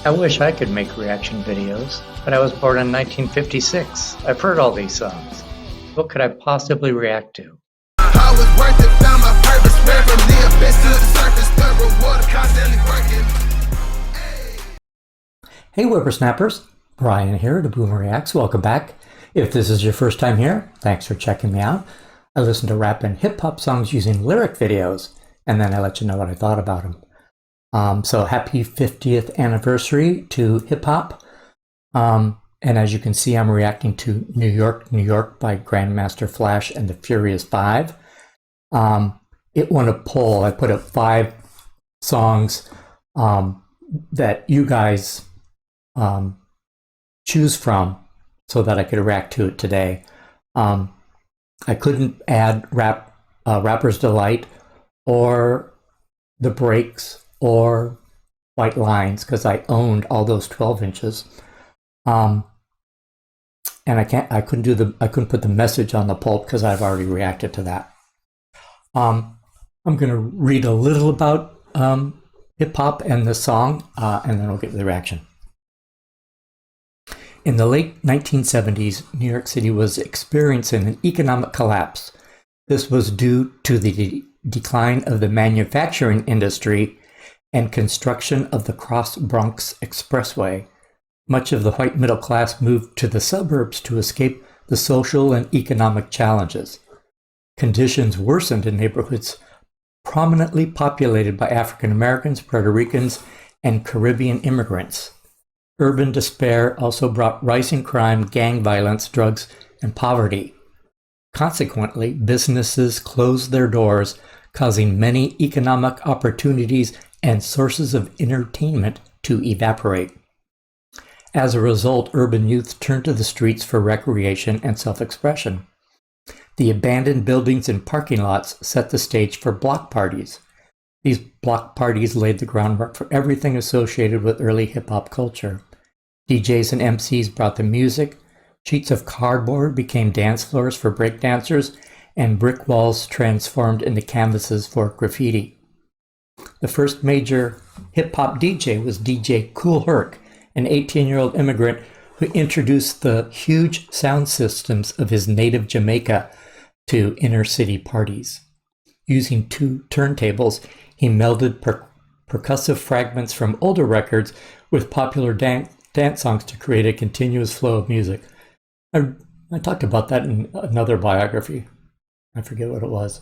I wish I could make reaction videos, but I was born in 1956. I've heard all these songs. What could I possibly react to? I was worth it, found my purpose, ran from the abyss to the surface, the reward of constantly working. Hey whippersnappers, Brian here to Boom Reacts. Welcome back. If this is your first time here, thanks for checking me out. I listen to rap and hip hop songs using lyric videos, and then I let you know what I thought about them. So happy 50th anniversary to hip hop. And as you can see, I'm reacting to New York, New York by Grandmaster Flash and the Furious Five. It won a poll. I put up 5 songs that you guys choose from so that I could react to it today. I couldn't add Rapper's Delight or The Breaks or White Lines because I owned all those 12 inches. And I couldn't put the message on the poll because I've already reacted to that. I'm going to read a little about hip hop and the song, and then we'll get to the reaction. In the late 1970s, New York City was experiencing an economic collapse. This was due to the decline of the manufacturing industry and construction of the Cross-Bronx Expressway. Much of the white middle class moved to the suburbs to escape the social and economic challenges. Conditions worsened in neighborhoods prominently populated by African Americans, Puerto Ricans, and Caribbean immigrants. Urban despair also brought rising crime, gang violence, drugs, and poverty. Consequently, businesses closed their doors, causing many economic opportunities and sources of entertainment to evaporate. As a result, urban youth turned to the streets for recreation and self-expression. The abandoned buildings and parking lots set the stage for block parties. These block parties laid the groundwork for everything associated with early hip-hop culture. DJs and MCs brought the music, sheets of cardboard became dance floors for breakdancers, and brick walls transformed into canvases for graffiti. The first major hip-hop DJ was DJ Kool Herc, an 18-year-old immigrant who introduced the huge sound systems of his native Jamaica to inner-city parties. Using 2 turntables, he melded percussive fragments from older records with popular dance songs to create a continuous flow of music. I talked about that in another biography. I forget what it was.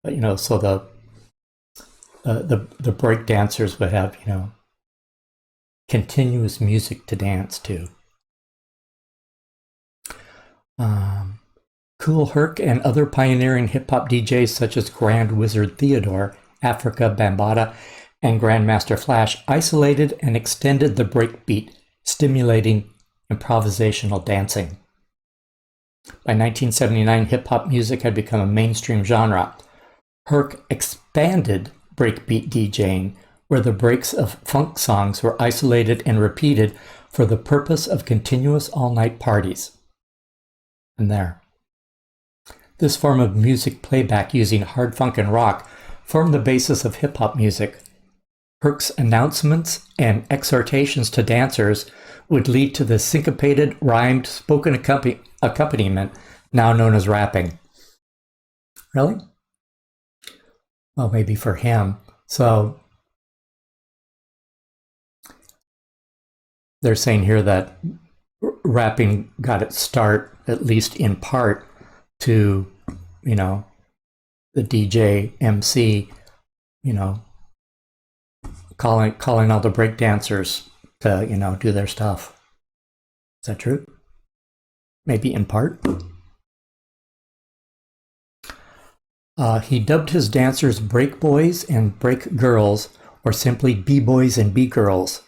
But, you know, so the break dancers would have, you know, continuous music to dance to. Kool Herc and other pioneering hip-hop DJs such as Grand Wizard Theodore, Africa Bambaataa, and Grandmaster Flash isolated and extended the breakbeat, stimulating improvisational dancing. By 1979, hip-hop music had become a mainstream genre. Herc expanded breakbeat DJing, where the breaks of funk songs were isolated and repeated for the purpose of continuous all-night parties. And there. This form of music playback using hard funk and rock formed the basis of hip-hop music. Herc's announcements and exhortations to dancers would lead to the syncopated, rhymed, spoken accompaniment now known as rapping. Really? Well, maybe for him. So they're saying here that rapping got its start, at least in part, to, you know, the DJ MC, you know, calling all the break dancers to, you know, do their stuff. Is that true? Maybe in part. He dubbed his dancers break boys and break girls, or simply b-boys and b-girls.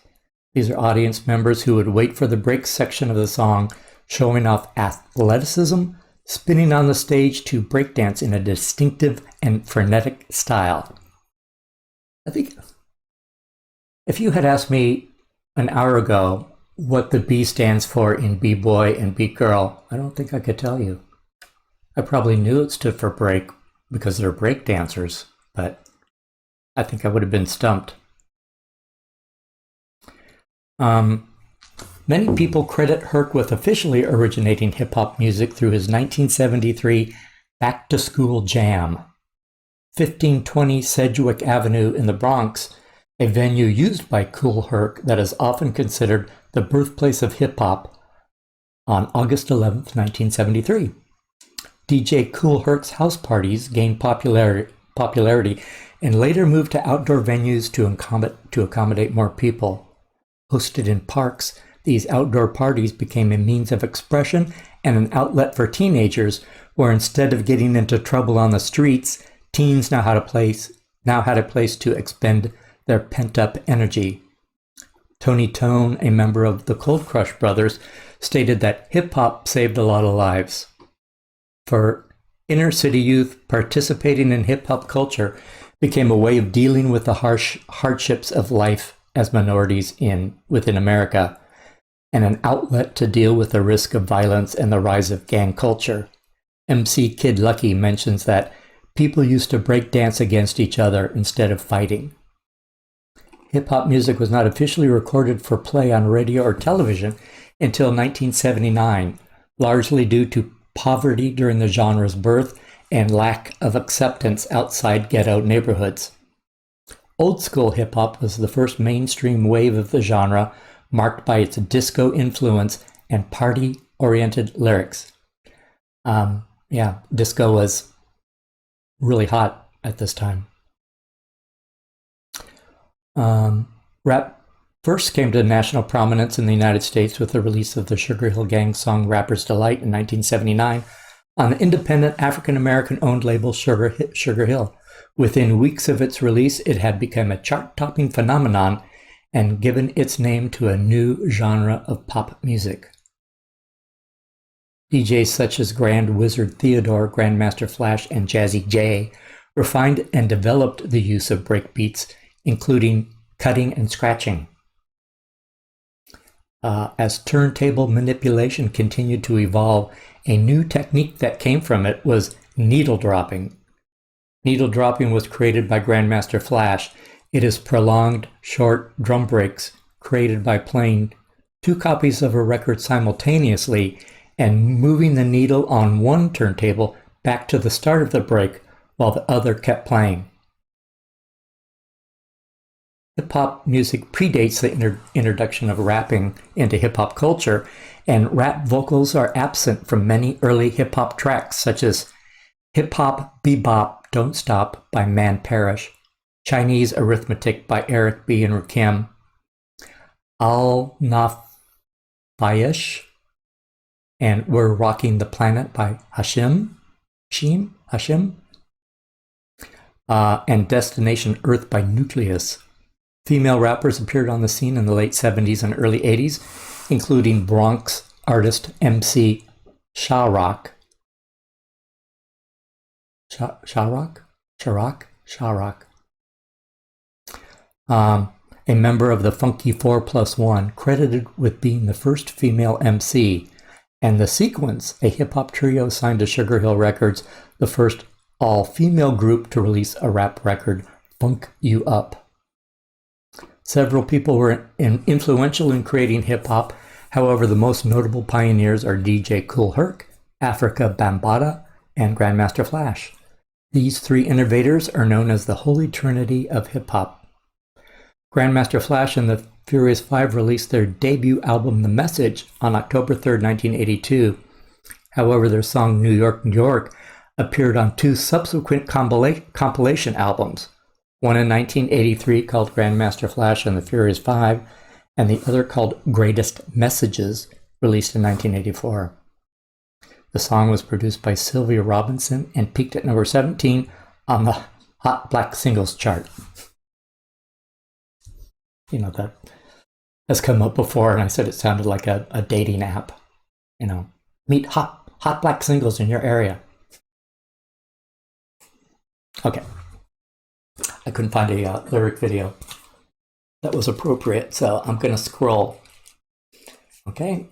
These are audience members who would wait for the break section of the song, showing off athleticism, spinning on the stage to breakdance in a distinctive and frenetic style. I think if you had asked me an hour ago what the B stands for in b-boy and b-girl, I don't think I could tell you. I probably knew it stood for break because they're break dancers, but I think I would have been stumped. Many people credit Herc with officially originating hip-hop music through his 1973 back-to-school jam. 1520 Sedgwick Avenue in the Bronx, a venue used by Kool Herc that is often considered the birthplace of hip-hop, on August 11, 1973. DJ Kool Herc's house parties gained popularity and later moved to outdoor venues to accommodate more people. Hosted in parks, these outdoor parties became a means of expression and an outlet for teenagers, where instead of getting into trouble on the streets, teens now had a place to expend their pent-up energy. Tony Tone, a member of the Cold Crush Brothers, stated that hip-hop saved a lot of lives. For inner-city youth, participating in hip-hop culture became a way of dealing with the harsh hardships of life as minorities within America, and an outlet to deal with the risk of violence and the rise of gang culture. MC Kid Lucky mentions that people used to break dance against each other instead of fighting. Hip-hop music was not officially recorded for play on radio or television until 1979, largely due to poverty during the genre's birth and lack of acceptance outside ghetto neighborhoods. Old school hip-hop was the first mainstream wave of the genre, marked by its disco influence and party-oriented lyrics. Disco was really hot at this time. Rap first came to national prominence in the United States with the release of the Sugar Hill Gang's song Rapper's Delight in 1979 on the independent African-American-owned label Sugar Hill. Within weeks of its release, it had become a chart-topping phenomenon and given its name to a new genre of pop music. DJs such as Grand Wizard Theodore, Grandmaster Flash, and Jazzy J refined and developed the use of breakbeats, including cutting and scratching. As turntable manipulation continued to evolve, a new technique that came from it was needle dropping. Needle dropping was created by Grandmaster Flash. It is prolonged, short drum breaks created by playing two copies of a record simultaneously and moving the needle on one turntable back to the start of the break while the other kept playing. Hip-hop music predates the introduction of rapping into hip-hop culture, and rap vocals are absent from many early hip-hop tracks, such as Hip-Hop Bebop Don't Stop by Man Parrish, Chinese Arithmetic by Eric B. and Rakim, Al Nafayesh, and We're Rocking the Planet by Hashim, and Destination Earth by Nucleus. Female rappers appeared on the scene in the late 70s and early 80s, including Bronx artist MC Sha-Rock. A member of the Funky 4+1, credited with being the first female MC, and The Sequence, a hip-hop trio signed to Sugar Hill Records, the first all-female group to release a rap record, Funk You Up. Several people were influential in creating hip-hop. However, the most notable pioneers are DJ Kool Herc, Africa Bambaataa, and Grandmaster Flash. These three innovators are known as the Holy Trinity of hip-hop. Grandmaster Flash and the Furious Five released their debut album The Message on October 3, 1982. However, their song New York, New York appeared on two subsequent compilation albums, one in 1983 called Grandmaster Flash and the Furious Five, and the other called Greatest Messages, released in 1984. The song was produced by Sylvia Robinson and peaked at number 17 on the Hot Black Singles chart. You know, that has come up before, and I said it sounded like a dating app. You know, meet hot black singles in your area. Okay. I couldn't find a lyric video that was appropriate, so I'm going to scroll. Okay.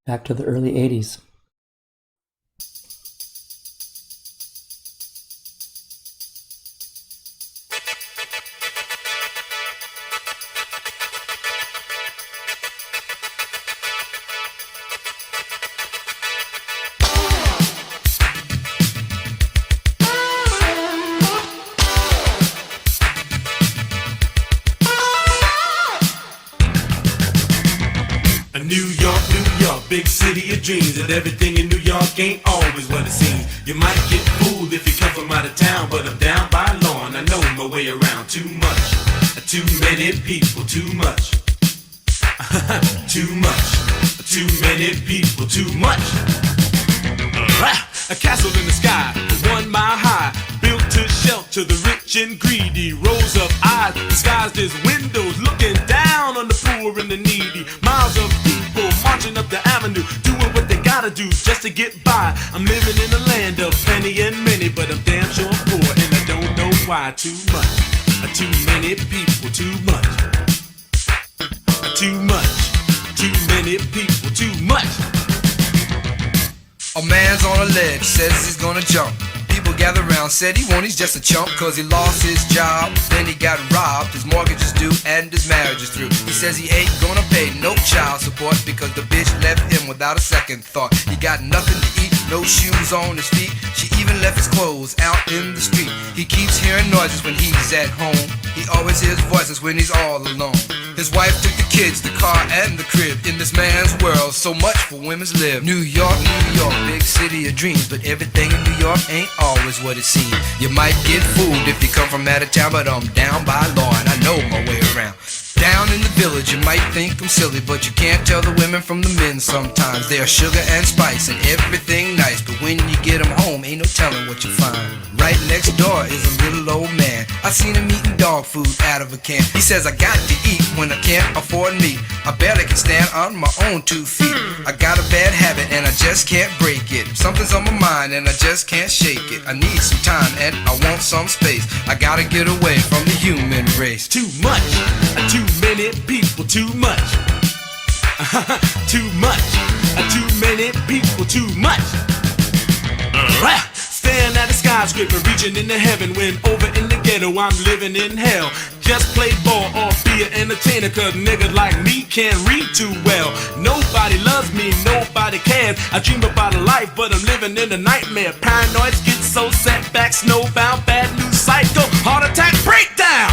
Back to the early 80s. big city of dreams, and everything in New York ain't always what it seems. You might get fooled if you come from out of town, but I'm down by law and I know my way around. Too much, too many people, too much. Too much, too many people, too much. A castle in the sky, 1 mile high, built to shelter the rich and greedy. Rows of eyes disguised as windows, looking down on the poor and the needy. Miles of people marching up the avenue, doing what they gotta do just to get by. I'm living in a land of plenty and many, but I'm damn sure poor and I don't know why. Too much, too many people, too much. Too much, too many people, too much. A man's on a ledge, says he's gonna jump. People gather around, said he won't, he's just a chump, cause he lost his job, then he got robbed, his mortgage is due and his marriage is through. He says he ain't gonna pay no child support because the bitch left him without a second thought. He got nothing to eat, no shoes on his feet, she even left his clothes out in the street. He keeps hearing noises when he's at home, he always hears voices when he's all alone. His wife took the kids, the car and the crib. In this man's world, so much for women's live. New York, big city of dreams, but everything in New York ain't always what it seems. You might get fooled if you come from out of town, but I'm down by law and I know my way around. Down in the village, you might think I'm silly, but you can't tell the women from the men sometimes. They are sugar and spice and everything nice, but when you get them home, ain't no telling what you find. Right next door is a little old man. I seen him eating dog food out of a can. He says I got to eat when I can't afford meat. I barely can stand on my own 2 feet. I got a bad habit and I just can't break it. Something's on my mind and I just can't shake it. I need some time and I want some space. I gotta get away from the human race. Too much, too many people, too much. Too much, too many people, too much. Staring at the skyscraper, reaching into heaven, when over in the ghetto I'm living in hell. Just play ball or be an entertainer, cause niggas like me can't read too well. Nobody loves me, nobody cares. I dream about a life, but I'm living in a nightmare. Paranoid, schizo, setback, snowbound, bad news, psycho, heart attack, breakdown.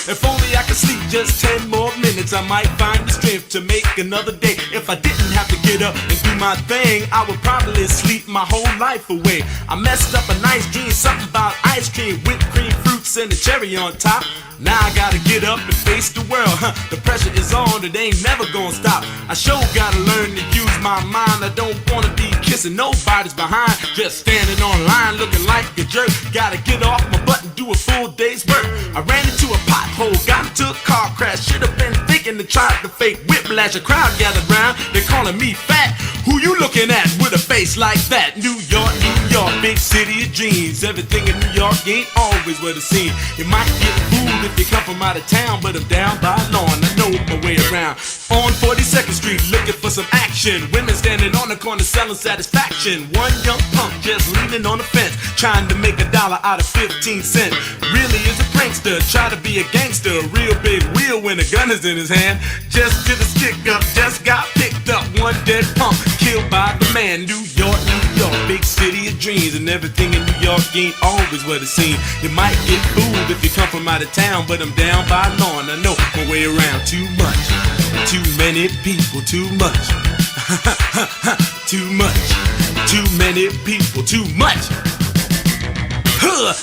If only I could sleep just 10 more minutes, I might find the strength to make another day. If I didn't have to get up and do my thing, I would probably sleep my whole life away. I messed up a nice dream, something about ice cream, whipped cream, fruits, and a cherry on top. Now I gotta get up and face the world. The pressure is on, it ain't never gonna stop. I sure gotta learn to use my mind. I don't wanna be kissing nobody's behind, just standing online looking like a jerk. Gotta get off my butt and do a full day's work. I ran into a pothole, got into a car crash. Should've been thinking to try to fake whiplash. A crowd gathered round, they're calling me fat. Who you looking at with a face like that? New York, big city of dreams. Everything in New York ain't always what it seems. You might get fooled if you come from out of town, but I'm down by law and I know my way around. On 42nd Street, looking for some action. Women standing on the corner selling satisfaction. One young punk just leaning on the fence, trying to make $1 out of 15 cents. Really is a prankster, try to be a gangster. A real big wheel when a gun is in his hand. Just did a stick up, just got picked up. One dead punk, killed by the man. New York, big city of dreams. And everything in New York ain't always what it seems. You might get fooled if you come from out of town, but I'm down by law and I know my way around. Too much, too many people, too much. Too much, too many people, too much.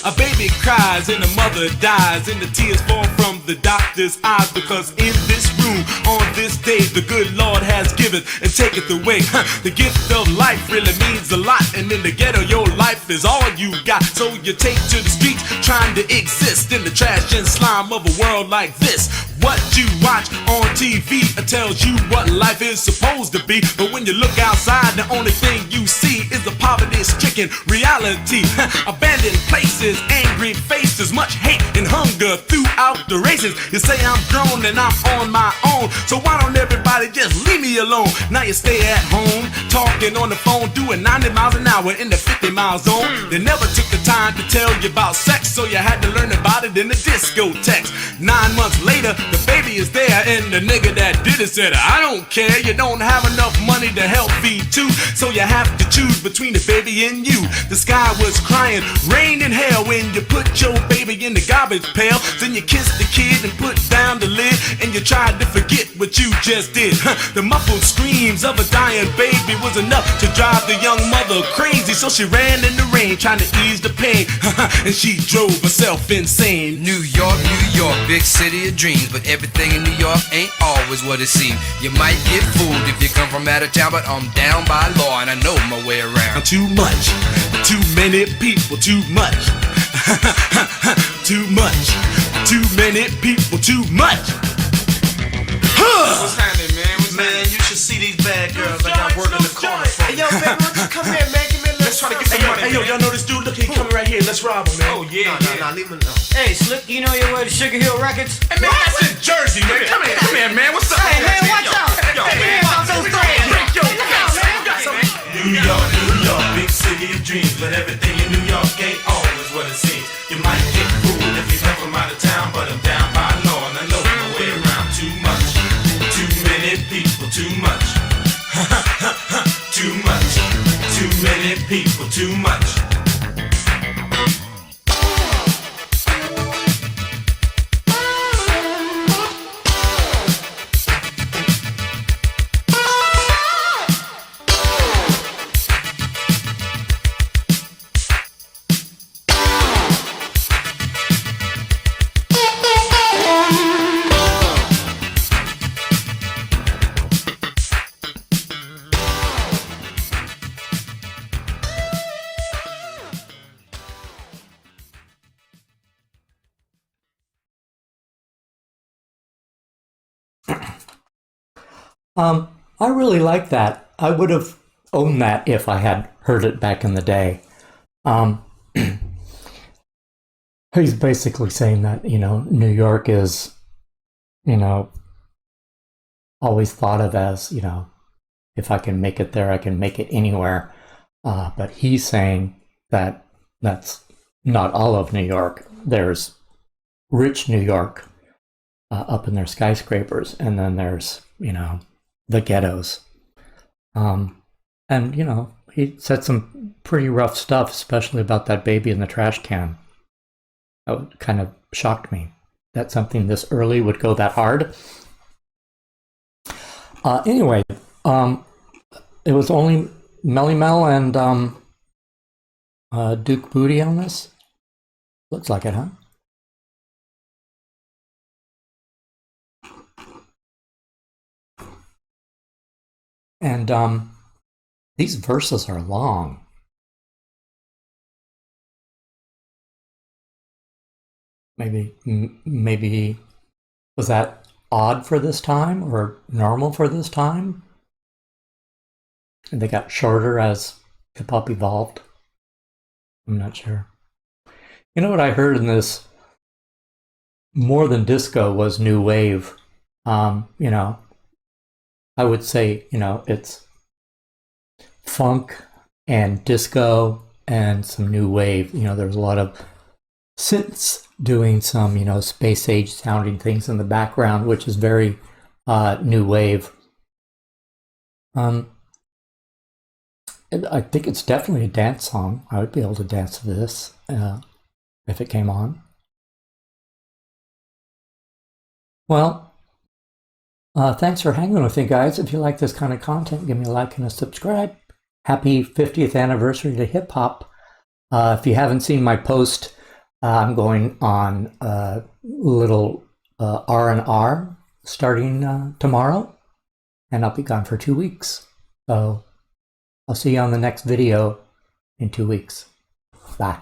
A baby cries and a mother dies, and the tears fall from the doctor's eyes, because in this room on this day the good Lord has given and taketh away. The gift of life really means a lot, and in the ghetto your life is all you got. So you take to the streets trying to exist in the trash and slime of a world like this. What you watch on TV tells you what life is supposed to be, but when you look outside the only thing you see is the poverty-stricken reality. Abandoned places, angry faces, much hate and hunger throughout the races. You say I'm grown and I'm on my own, so why don't everybody just leave me alone? Now you stay at home, talking on the phone, doing 90 miles an hour in the 50-mile zone. They never took the time to tell you about sex, so you had to learn about hotter than the discotheques. 9 months later, the baby is there, and the nigga that did it said, I don't care, you don't have enough money to help feed two, so you have to choose between the baby and you. The sky was crying, rain and hell when you put your baby in the garbage pail. Then you kissed the kid and put down the lid, and you tried to forget what you just did. The muffled screams of a dying baby was enough to drive the young mother crazy, so she ran in the rain trying to ease the pain, and she drove herself insane. New York, big city of dreams, but everything in New York ain't always what it seems. You might get fooled if you come from out of town, but I'm down by law and I know my way around. Too much, too many people, too much. Too much, too many people, too much. What's happening, man? Man, you should see these bad girls I got working the corner for me. Hey, yo, baby, come here, man. Give me a little. Let's try to get some money. Hey, yo, y'all know this dude? Look, he coming right here. Let's rob him, man. Oh, yeah, Nah, leave me alone. Hey, Slick, you know your way to Sugar Hill Records? Hey, man, that's in Jersey, man. Come here, man. What's up? Hey, man, watch out. Yo, Hey, man. man, I'm so sorry. New York, big city of dreams, but everything in New York ain't always what it seems. You might get fooled if you come from out of town, but I'm down by law and I know my way around. Too much, too many people, too much. Too much, too many people, too much. I really like that. I would have owned that if I had heard it back in the day. He's basically saying that, New York is, always thought of as, if I can make it there, I can make it anywhere. But he's saying that that's not all of New York. There's rich New York up in their skyscrapers, and then there's, the ghettos. And, he said some pretty rough stuff, especially about that baby in the trash can. That kind of shocked me that something this early would go that hard. Anyway, it was only Melly Mel and Duke Booty on this. Looks like it, huh? And these verses are long. Maybe was that odd for this time or normal for this time? And they got shorter as hip hop evolved. I'm not sure. You know what I heard in this? More than disco was new wave. I would say, it's funk and disco and some new wave. There was a lot of synths doing some, space age sounding things in the background, which is very new wave. I think it's definitely a dance song. I would be able to dance to this if it came on. Well, thanks for hanging with me, guys. If you like this kind of content, give me a like and a subscribe. Happy 50th anniversary to hip hop. If you haven't seen my post, I'm going on a little R&R starting tomorrow, and I'll be gone for 2 weeks. So I'll see you on the next video in 2 weeks. Bye.